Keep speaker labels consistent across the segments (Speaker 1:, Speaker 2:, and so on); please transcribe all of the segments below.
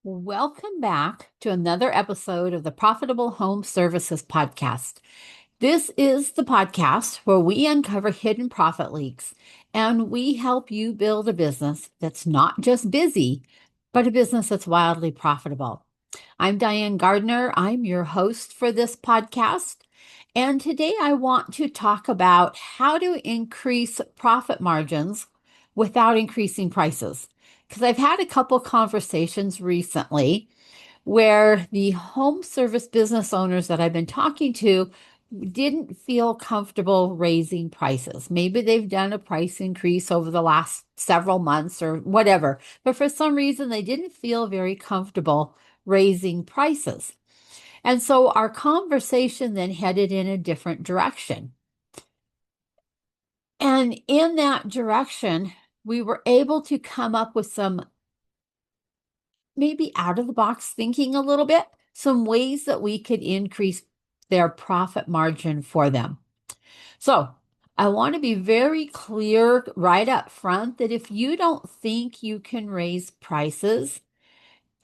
Speaker 1: Welcome back to another episode of the Profitable Home Services Podcast. This is the podcast where we uncover hidden profit leaks and we help you build a business that's not just busy, but a business that's wildly profitable. I'm Diane Gardner. I'm your host for this podcast. And today I want to talk about how to increase profit margins without increasing prices. Because I've had a couple conversations recently where the home service business owners that I've been talking to didn't feel comfortable raising prices. Maybe they've done a price increase over the last several months or whatever, but for some reason they didn't feel very comfortable raising prices. And so our conversation then headed in a different direction. And in that direction, we were able to come up with some maybe out of the box thinking a little bit, some ways that we could increase their profit margin for them. So I want to be very clear right up front that if you don't think you can raise prices,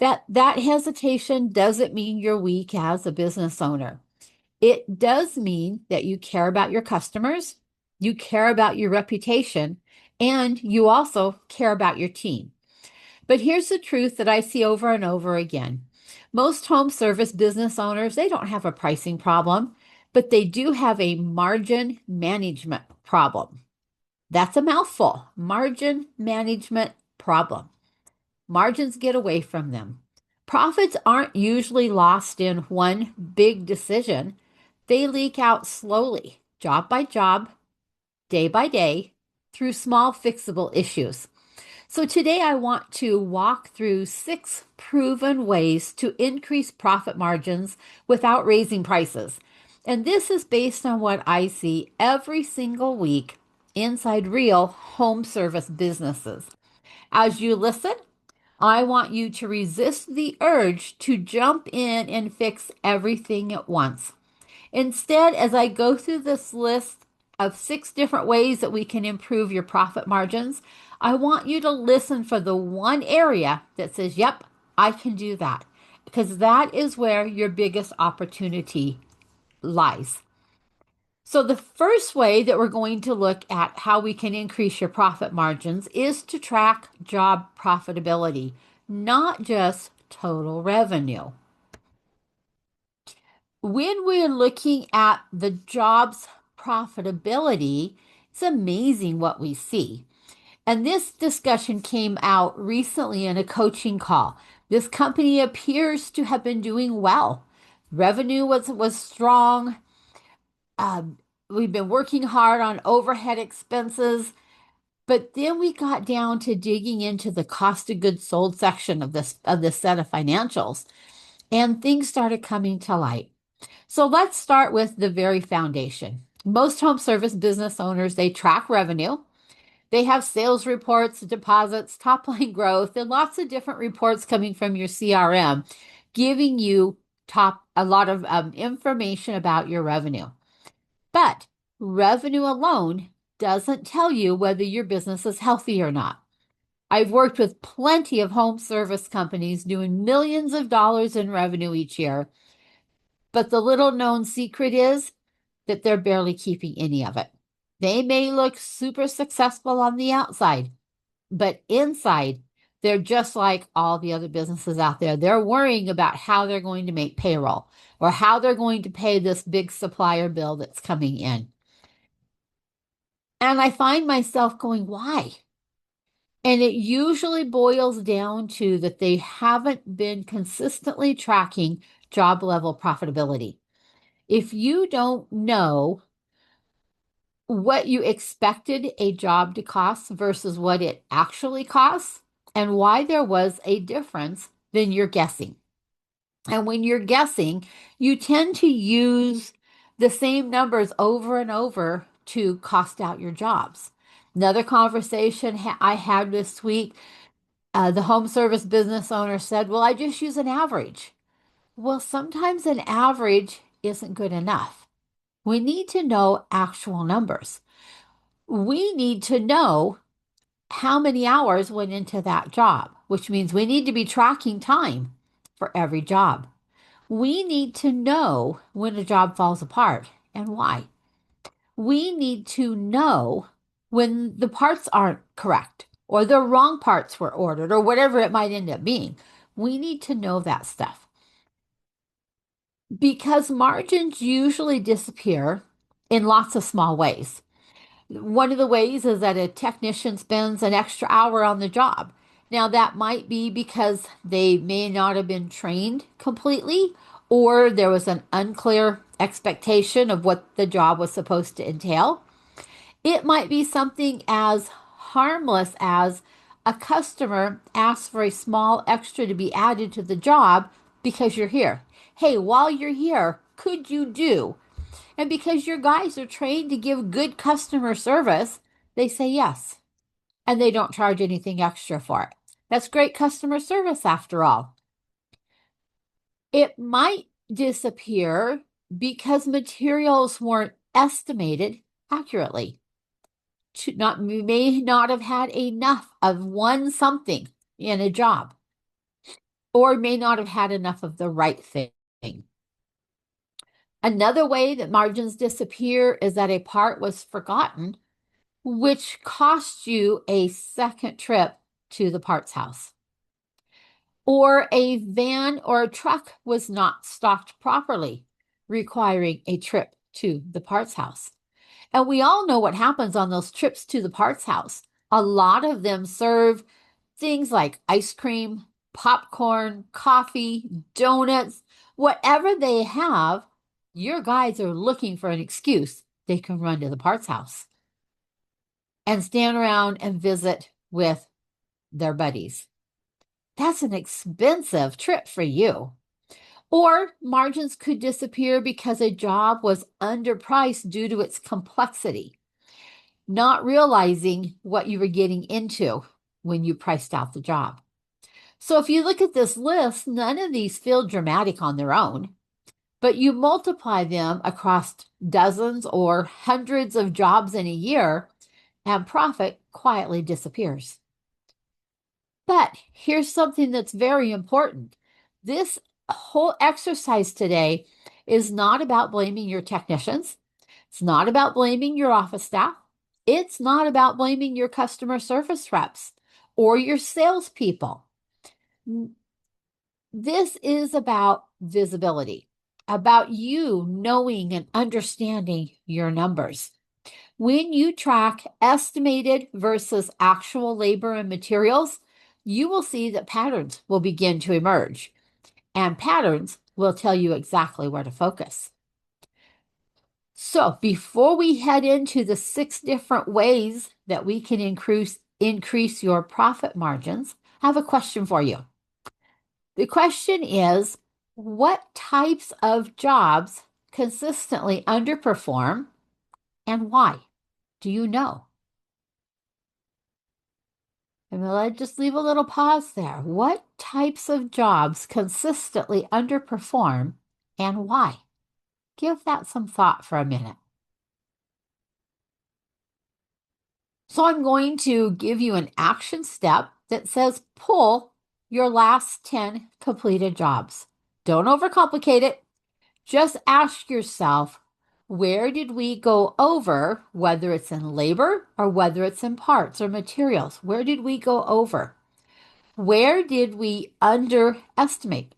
Speaker 1: that hesitation doesn't mean you're weak as a business owner. It does mean that you care about your customers, you care about your reputation, and you also care about your team. But here's the truth that I see over and over again. Most home service business owners, they don't have a pricing problem, but they do have a margin management problem. That's a mouthful. Margin management problem. Margins get away from them. Profits aren't usually lost in one big decision. They leak out slowly, job by job, day by day, through small fixable issues. So today I want to walk through 6 proven ways to increase profit margins without raising prices. And this is based on what I see every single week inside real home service businesses. As you listen, I want you to resist the urge to jump in and fix everything at once. Instead, as I go through this list of 6 different ways that we can improve your profit margins, I want you to listen for the one area that says, yep, I can do that. Because that is where your biggest opportunity lies. So, the first way that we're going to look at how we can increase your profit margins is to track job profitability, not just total revenue. When we're looking at the job's profitability, it's amazing what we see. And this discussion came out recently in a coaching call. This company appears to have been doing well. Revenue was strong. We've been working hard on overhead expenses, but then we got down to digging into the cost of goods sold section of this set of financials, and things started coming to light. So let's start with the very foundation. Most home service business owners, they track revenue. They have sales reports, deposits, top line growth, and lots of different reports coming from your CRM, giving you a lot of information about your revenue. But revenue alone doesn't tell you whether your business is healthy or not. I've worked with plenty of home service companies doing millions of dollars in revenue each year, but the little known secret is that they're barely keeping any of it. They may look super successful on the outside, but inside, they're just like all the other businesses out there. They're worrying about how they're going to make payroll or how they're going to pay this big supplier bill that's coming in. And I find myself going, why? And it usually boils down to that they haven't been consistently tracking job level profitability. If you don't know what you expected a job to cost versus what it actually costs and why there was a difference, then you're guessing. And when you're guessing, you tend to use the same numbers over and over to cost out your jobs. Another conversation I had this week, the home service business owner said, well, I just use an average. Well, sometimes an average isn't good enough. We need to know actual numbers. We need to know how many hours went into that job. which means we need to be tracking time for every job. We need to know when a job falls apart and why. We need to know when the parts aren't correct or the wrong parts were ordered or whatever it might end up being. We need to know that stuff because margins usually disappear in lots of small ways. One of the ways is that a technician spends an extra hour on the job. Now, that might be because they may not have been trained completely, or there was an unclear expectation of what the job was supposed to entail. It might be something as harmless as a customer asks for a small extra to be added to the job because you're here. Hey, while you're here, could you do? And because your guys are trained to give good customer service, they say yes. And they don't charge anything extra for it. That's great customer service after all. It might disappear because materials weren't estimated accurately. We may not have had enough of one something in a job, or may not have had enough of the right thing. Another way that margins disappear is that a part was forgotten, which costs you a second trip to the parts house. Or a van or a truck was not stocked properly, requiring a trip to the parts house. And we all know what happens on those trips to the parts house. A lot of them serve things like ice cream, popcorn, coffee, donuts, whatever they have. Your guys are looking for an excuse they can run to the parts house and stand around and visit with their buddies. That's an expensive trip for you. Or margins could disappear because a job was underpriced due to its complexity, not realizing what you were getting into when you priced out the job. So if you look at this list, none of these feel dramatic on their own, but you multiply them across dozens or hundreds of jobs in a year, and profit quietly disappears. But here's something that's very important. This whole exercise today is not about blaming your technicians. It's not about blaming your office staff. It's not about blaming your customer service reps or your salespeople. This is about visibility, about you knowing and understanding your numbers. When you track estimated versus actual labor and materials, you will see that patterns will begin to emerge, and patterns will tell you exactly where to focus. So before we head into the 6 different ways that we can increase your profit margins, I have a question for you. The question is, what types of jobs consistently underperform and why? Do you know? And let's just leave a little pause there. What types of jobs consistently underperform and why? Give that some thought for a minute. So I'm going to give you an action step that says pull your last 10 completed jobs. Don't overcomplicate it. Just ask yourself, where did we go over, whether it's in labor or whether it's in parts or materials? Where did we go over? Where did we underestimate?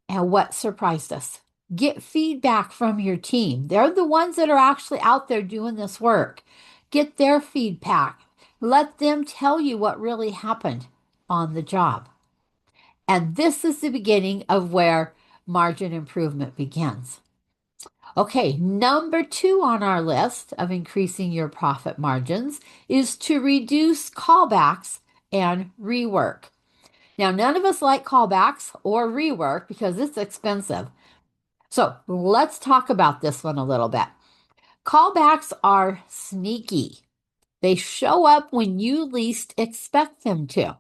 Speaker 1: And what surprised us? Get feedback from your team. They're the ones that are actually out there doing this work. Get their feedback. Let them tell you what really happened on the job. And this is the beginning of where margin improvement begins. Okay, number 2 on our list of increasing your profit margins is to reduce callbacks and rework. Now, none of us like callbacks or rework because it's expensive. So let's talk about this one a little bit. Callbacks are sneaky. They show up when you least expect them to.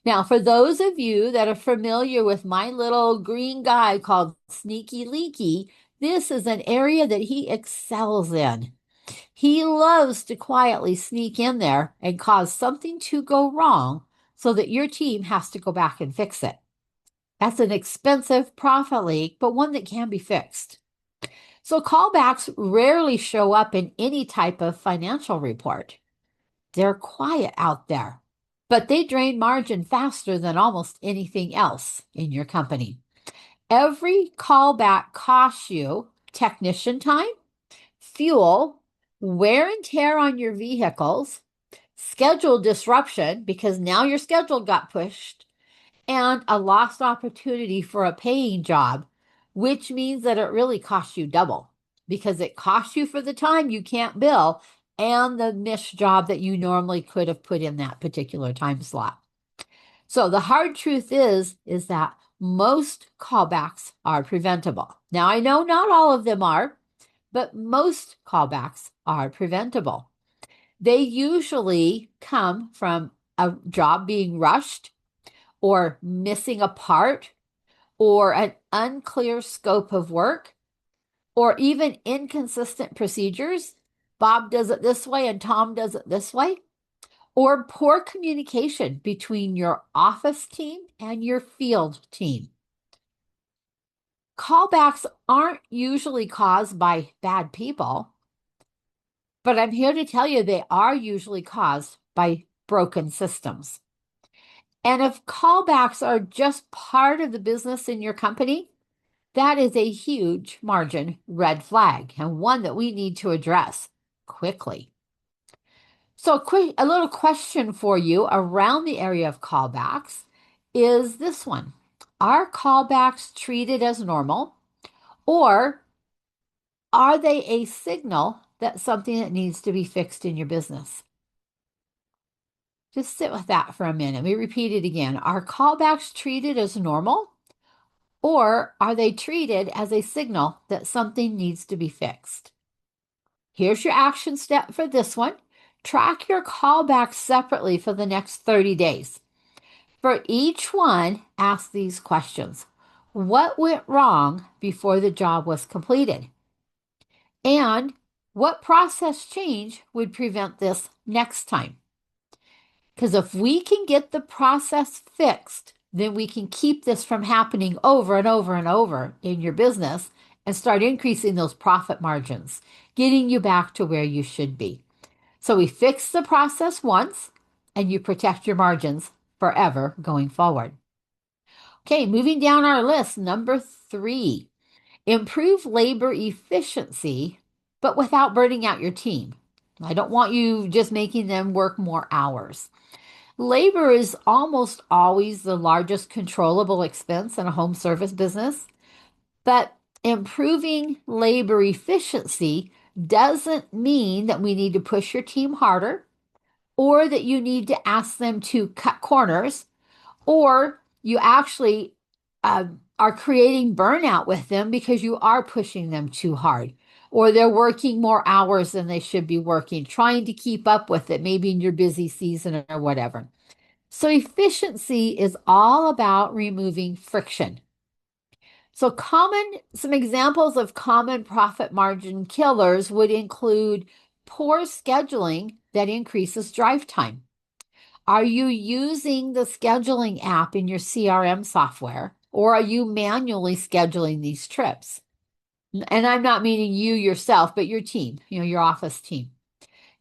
Speaker 1: Now, for those of you that are familiar with my little green guy called Sneaky Leaky, this is an area that he excels in. He loves to quietly sneak in there and cause something to go wrong so that your team has to go back and fix it. That's an expensive profit leak, but one that can be fixed. So callbacks rarely show up in any type of financial report. They're quiet out there, but they drain margin faster than almost anything else in your company. Every callback costs you technician time, fuel, wear and tear on your vehicles, schedule disruption because now your schedule got pushed, and a lost opportunity for a paying job, which means that it really costs you double because it costs you for the time you can't bill and the missed job that you normally could have put in that particular time slot. So the hard truth is that most callbacks are preventable. Now, I know not all of them are, but most callbacks are preventable. They usually come from a job being rushed or missing a part or an unclear scope of work or even inconsistent procedures. Bob does it this way and Tom does it this way. Or poor communication between your office team and your field team. Callbacks aren't usually caused by bad people, but I'm here to tell you they are usually caused by broken systems. And if callbacks are just part of the business in your company, that is a huge margin red flag and one that we need to address quickly. So a little question for you around the area of callbacks is this one. Are callbacks treated as normal, or are they a signal that something that needs to be fixed in your business? Just sit with that for a minute. Let me repeat it again. Are callbacks treated as normal, or are they treated as a signal that something needs to be fixed? Here's your action step for this one. Track your callbacks separately for the next 30 days. For each one, ask these questions. What went wrong before the job was completed? And what process change would prevent this next time? Because if we can get the process fixed, then we can keep this from happening over and over and over in your business and start increasing those profit margins, getting you back to where you should be. So we fix the process once and you protect your margins forever going forward. Okay, moving down our list, number 3, improve labor efficiency, but without burning out your team. I don't want you just making them work more hours. Labor is almost always the largest controllable expense in a home service business, but improving labor efficiency doesn't mean that we need to push your team harder or that you need to ask them to cut corners or you actually are creating burnout with them because you are pushing them too hard or they're working more hours than they should be working, trying to keep up with it, maybe in your busy season or whatever. So efficiency is all about removing friction. So some examples of common profit margin killers would include poor scheduling that increases drive time. Are you using the scheduling app in your CRM software, or are you manually scheduling these trips? And I'm not meaning you yourself, but your team, your office team.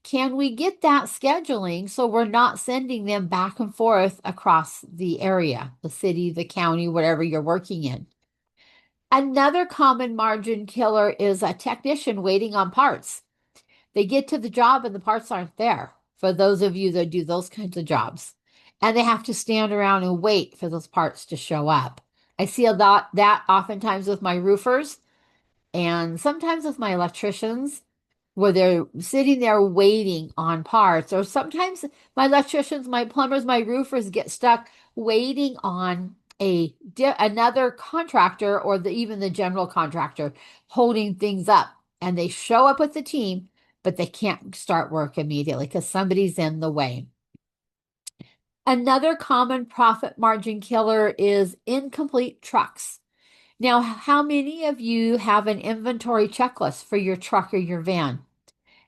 Speaker 1: Can we get that scheduling so we're not sending them back and forth across the area, the city, the county, whatever you're working in? Another common margin killer is a technician waiting on parts. They get to the job and the parts aren't there, for those of you that do those kinds of jobs. And they have to stand around and wait for those parts to show up. I see a lot that oftentimes with my roofers and sometimes with my electricians where they're sitting there waiting on parts. Or sometimes my electricians, my plumbers, my roofers get stuck waiting on another contractor or even the general contractor holding things up. And they show up with the team, but they can't start work immediately because somebody's in the way. Another common profit margin killer is incomplete trucks. Now, how many of you have an inventory checklist for your truck or your van?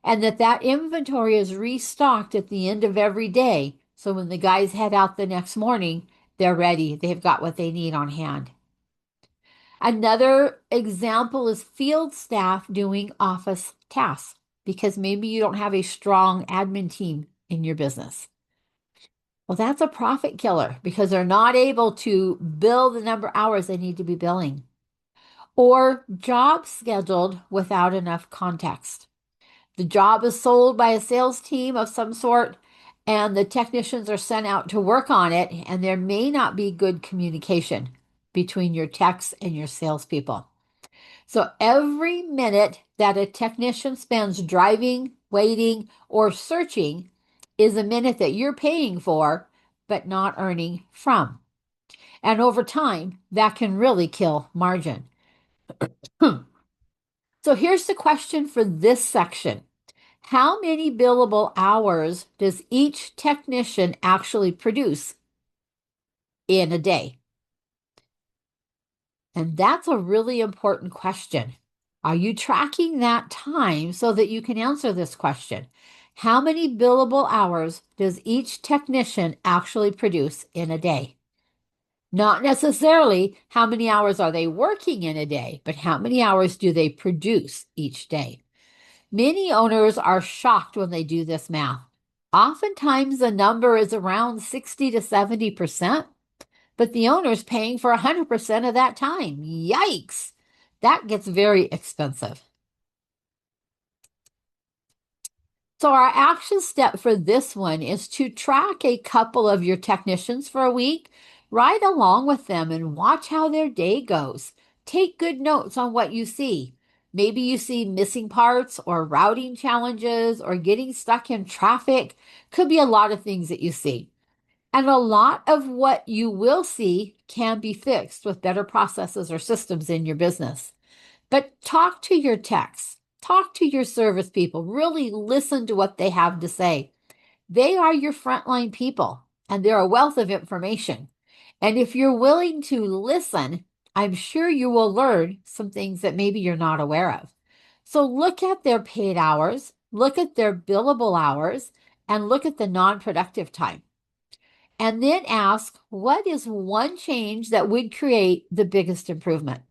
Speaker 1: And that inventory is restocked at the end of every day So when the guys head out the next morning, they're ready. They've got what they need on hand. Another example is field staff doing office tasks because maybe you don't have a strong admin team in your business. Well, that's a profit killer because they're not able to bill the number of hours they need to be billing. Or jobs scheduled without enough context. The job is sold by a sales team of some sort, and the technicians are sent out to work on it, and there may not be good communication between your techs and your salespeople. So every minute that a technician spends driving, waiting, or searching is a minute that you're paying for, but not earning from. And over time, that can really kill margin. So here's the question for this section. How many billable hours does each technician actually produce in a day? And that's a really important question. Are you tracking that time so that you can answer this question? How many billable hours does each technician actually produce in a day? Not necessarily how many hours are they working in a day, but how many hours do they produce each day? Many owners are shocked when they do this math. Oftentimes the number is around 60 to 70%, but the owner's paying for 100% of that time. Yikes! That gets very expensive. So our action step for this one is to track a couple of your technicians for a week, ride along with them and watch how their day goes. Take good notes on what you see. Maybe you see missing parts or routing challenges or getting stuck in traffic. Could be a lot of things that you see. And a lot of what you will see can be fixed with better processes or systems in your business. But talk to your techs, talk to your service people, really listen to what they have to say. They are your frontline people, and they're a wealth of information. And if you're willing to listen, I'm sure you will learn some things that maybe you're not aware of. So look at their paid hours, look at their billable hours, and look at the non-productive time. And then ask, what is one change that would create the biggest improvement?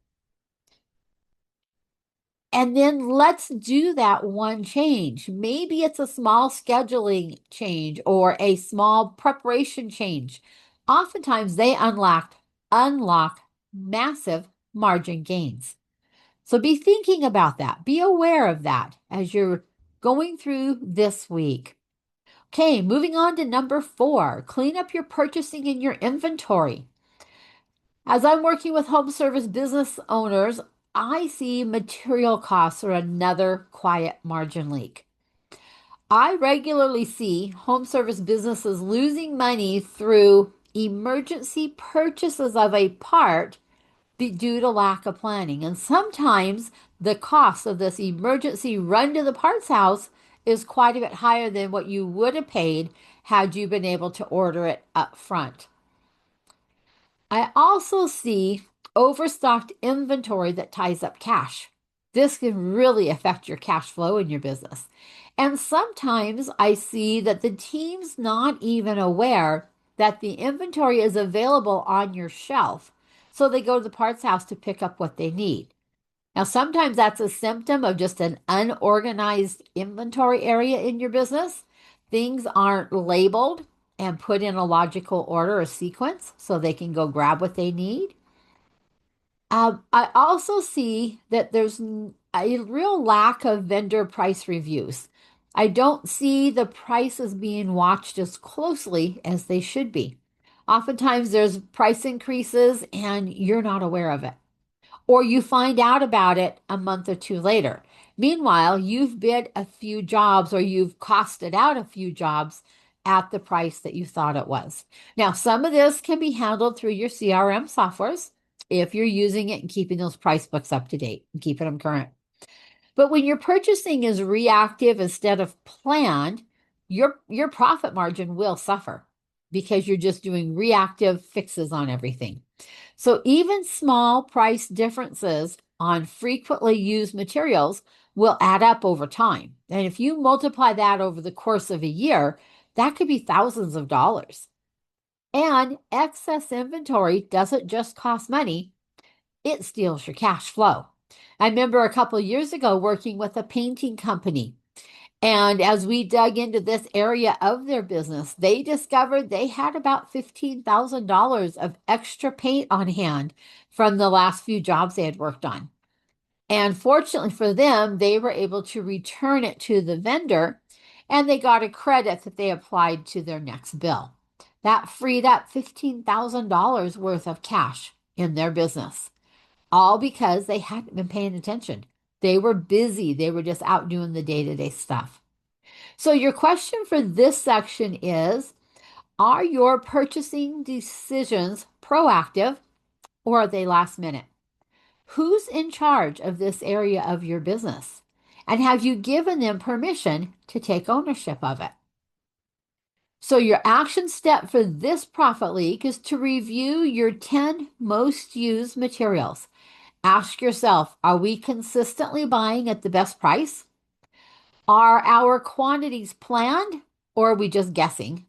Speaker 1: And then let's do that one change. Maybe it's a small scheduling change or a small preparation change. Oftentimes they unlock massive margin gains. So be thinking about that. Be aware of that as you're going through this week. Okay, moving on to number 4, clean up your purchasing and your inventory. As I'm working with home service business owners, I see material costs are another quiet margin leak. I regularly see home service businesses losing money through emergency purchases of a part due to lack of planning. And sometimes the cost of this emergency run to the parts house is quite a bit higher than what you would have paid had you been able to order it up front. I also see overstocked inventory that ties up cash. This can really affect your cash flow in your business. And sometimes I see that the team's not even aware that the inventory is available on your shelf. So they go to the parts house to pick up what they need. Now, sometimes that's a symptom of just an unorganized inventory area in your business. Things aren't labeled and put in a logical order or sequence so they can go grab what they need. I also see that there's a real lack of vendor price reviews. I don't see the prices being watched as closely as they should be. Oftentimes there's price increases and you're not aware of it, or you find out about it a month or two later. Meanwhile, you've bid a few jobs or you've costed out a few jobs at the price that you thought it was. Now, some of this can be handled through your CRM softwares if you're using it and keeping those price books up to date and keeping them current. But when your purchasing is reactive instead of planned, your profit margin will suffer because you're just doing reactive fixes on everything. So even small price differences on frequently used materials will add up over time. And if you multiply that over the course of a year, That could be thousands of dollars. And excess inventory doesn't just cost money, it steals your cash flow. I remember a couple of years ago working with a painting company. And as we dug into this area of their business, they discovered they had about $15,000 of extra paint on hand from the last few jobs they had worked on. And fortunately for them, they were able to return it to the vendor and they got a credit that they applied to their next bill. That freed up $15,000 worth of cash in their business, all because they hadn't been paying attention. They were busy, they were just out doing the day to day stuff. So, your question for this section is: are your purchasing decisions proactive or are they last minute? Who's in charge of this area of your business? And have you given them permission to take ownership of it? So, your action step for this profit leak is to review your 10 most used materials. Ask yourself, are we consistently buying at the best price? Are our quantities planned or are we just guessing?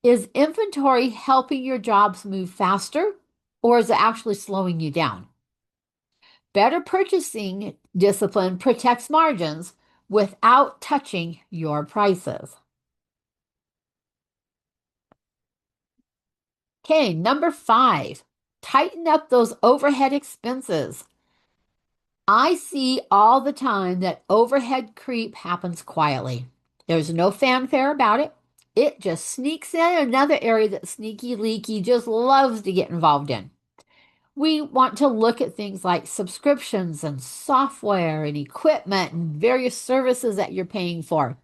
Speaker 1: Is inventory helping your jobs move faster or is it actually slowing you down? Better purchasing discipline protects margins without touching your prices. Okay, number 5, tighten up those overhead expenses. I see all the time that overhead creep happens quietly. There's no fanfare about it. It just sneaks in, another area that sneaky leaky just loves to get involved in. We want to look at things like subscriptions and software and equipment and various services that you're paying for.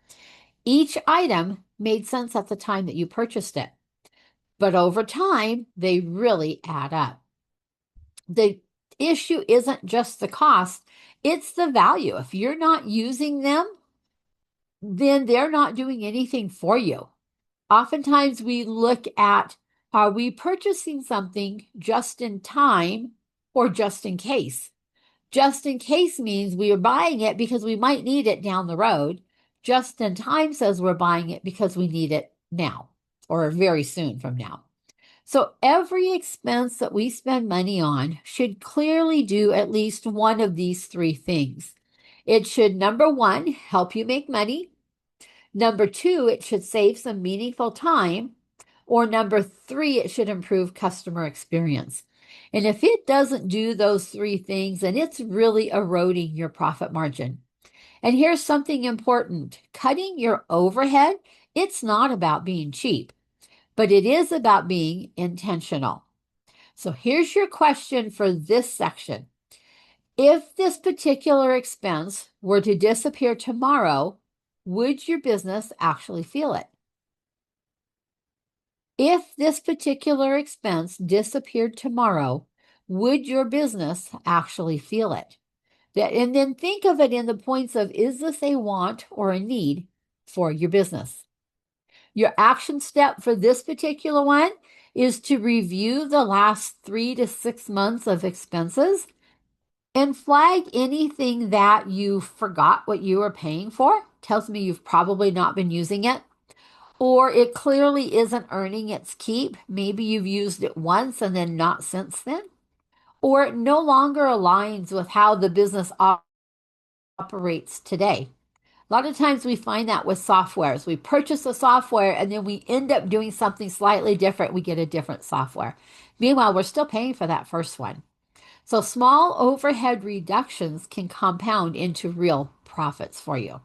Speaker 1: Each item made sense at the time that you purchased it, but over time, they really add up. The issue isn't just the cost, it's the value. If you're not using them, then they're not doing anything for you. Oftentimes we look at, are we purchasing something just in time or just in case? Just in case means we are buying it because we might need it down the road. Just in time says we're buying it because we need it now or very soon from now. So every expense that we spend money on should clearly do at least one of these 3 things. It should, number 1, help you make money. Number 2, it should save some meaningful time. Or number 3, it should improve customer experience. And if it doesn't do those 3 things, then it's really eroding your profit margin. And here's something important. Cutting your overhead, it's not about being cheap, but it is about being intentional. So here's your question for this section. If this particular expense were to disappear tomorrow, would your business actually feel it? If this particular expense disappeared tomorrow, would your business actually feel it? And then think of it in the points of, is this a want or a need for your business? Your action step for this particular one is to review the last 3 to 6 months of expenses and flag anything that you forgot what you were paying for. Tells me you've probably not been using it, or it clearly isn't earning its keep. Maybe you've used it once and then not since then, or it no longer aligns with how the business operates today. A lot of times we find that with softwares. We purchase a software and then we end up doing something slightly different. We get a different software. Meanwhile, we're still paying for that first one. So small overhead reductions can compound into real profits for you.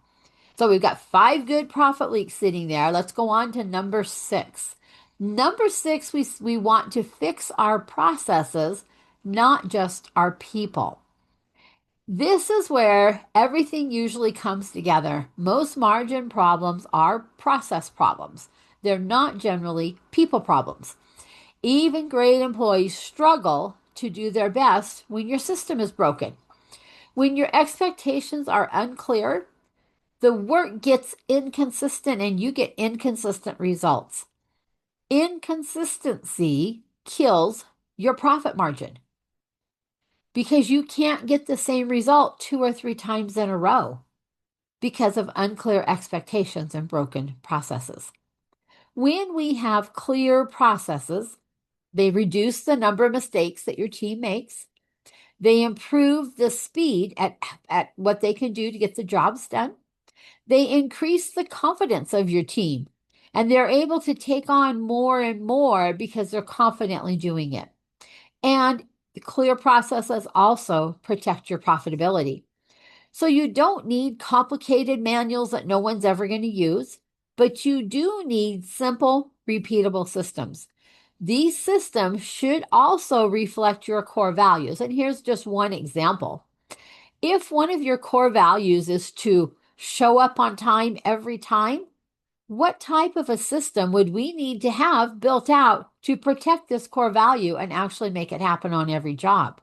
Speaker 1: So we've got 5 good profit leaks sitting there. Let's go on to number 6. Number 6, we want to fix our processes, not just our people. This is where everything usually comes together. Most margin problems are process problems. They're not generally people problems. Even great employees struggle to do their best when your system is broken. When your expectations are unclear, the work gets inconsistent and you get inconsistent results. Inconsistency kills your profit margin because you can't get the same result 2 or 3 times in a row because of unclear expectations and broken processes. When we have clear processes, they reduce the number of mistakes that your team makes. They improve the speed at what they can do to get the jobs done. They increase the confidence of your team, and they're able to take on more and more because they're confidently doing it. And clear processes also protect your profitability. So you don't need complicated manuals that no one's ever going to use, but you do need simple, repeatable systems. These systems should also reflect your core values. And here's just one example. If one of your core values is to show up on time every time, what type of a system would we need to have built out to protect this core value and actually make it happen on every job?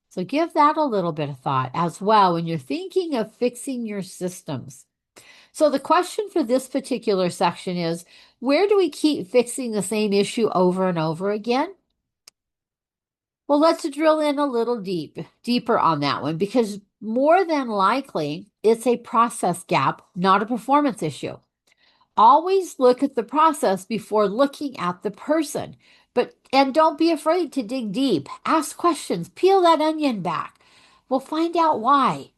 Speaker 1: So give that a little bit of thought as well when you're thinking of fixing your systems. So the question for this particular section is, where do we keep fixing the same issue over and over again? Well, let's drill in a little deeper on that one, because more than likely it's a process gap, not a performance issue. Always look at the process before looking at the person. And don't be afraid to dig deep. Ask questions. Peel that onion back. We'll find out why.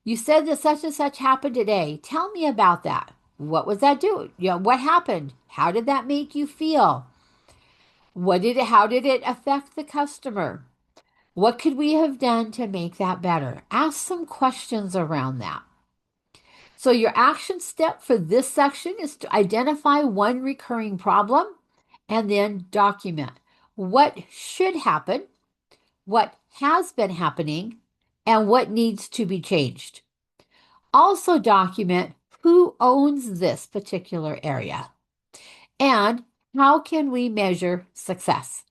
Speaker 1: You said that such and such happened today. Tell me about that. What was that do? What happened? How did that make you feel? How did it affect the customer? What could we have done to make that better? Ask some questions around that. So your action step for this section is to identify one recurring problem and then document what should happen, what has been happening, and what needs to be changed. Also document who owns this particular area and how can we measure success.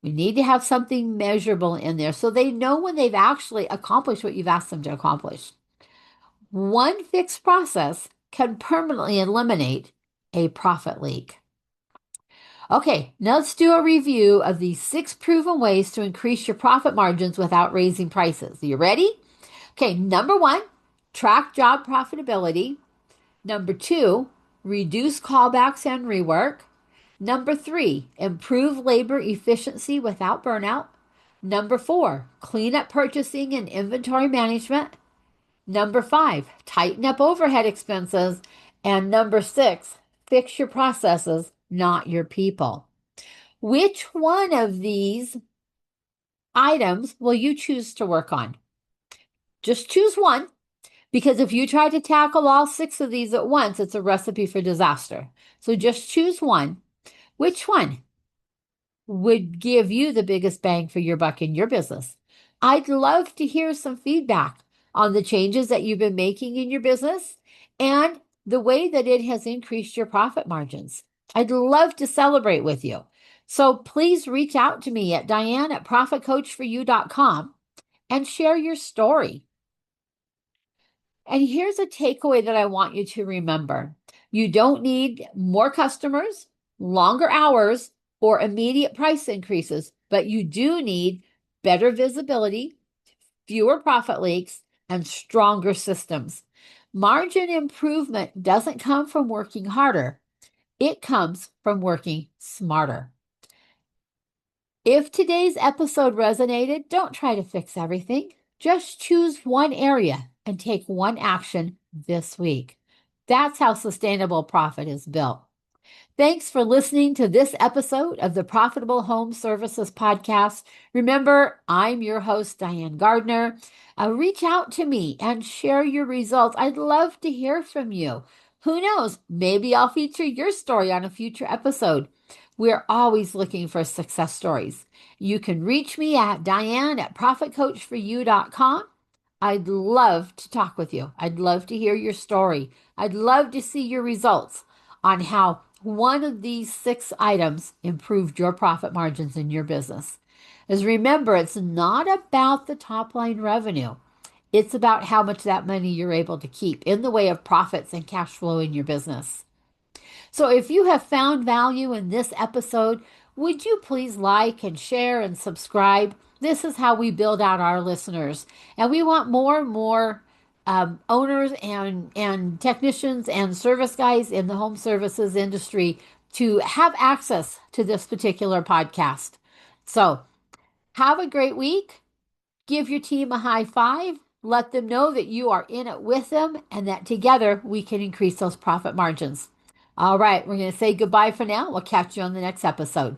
Speaker 1: We need to have something measurable in there so they know when they've actually accomplished what you've asked them to accomplish. One fixed process can permanently eliminate a profit leak. Okay, now let's do a review of the 6 proven ways to increase your profit margins without raising prices. Are you ready? Okay, number 1, track job profitability. Number 2, reduce callbacks and rework. Number 3, improve labor efficiency without burnout. Number 4, clean up purchasing and inventory management. Number 5, tighten up overhead expenses. And number 6, fix your processes, not your people. Which one of these items will you choose to work on? Just choose one, because if you try to tackle all 6 of these at once, it's a recipe for disaster. So just choose one. Which one would give you the biggest bang for your buck in your business? I'd love to hear some feedback on the changes that you've been making in your business and the way that it has increased your profit margins. I'd love to celebrate with you. So please reach out to me at Diane@profitcoachforyou.com and share your story. And here's a takeaway that I want you to remember. You don't need more customers, longer hours, or immediate price increases, but you do need better visibility, fewer profit leaks, and stronger systems. Margin improvement doesn't come from working harder. It comes from working smarter. If today's episode resonated, don't try to fix everything. Just choose one area and take one action this week. That's how sustainable profit is built. Thanks for listening to this episode of the Profitable Home Services Podcast. Remember, I'm your host, Diane Gardner. Reach out to me and share your results. I'd love to hear from you. Who knows? Maybe I'll feature your story on a future episode. We're always looking for success stories. You can reach me at Diane@profitcoachforyou.com. I'd love to talk with you. I'd love to hear your story. I'd love to see your results on how one of these 6 items improved your profit margins in your business. As remember, it's not about the top line revenue. It's about how much that money you're able to keep in the way of profits and cash flow in your business. So if you have found value in this episode, would you please like and share and subscribe? This is how we build out our listeners. And we want more and more owners and technicians and service guys in the home services industry to have access to this particular podcast. So have a great week. Give your team a high five. Let them know that you are in it with them and that together we can increase those profit margins. All right, we're going to say goodbye for now. We'll catch you on the next episode.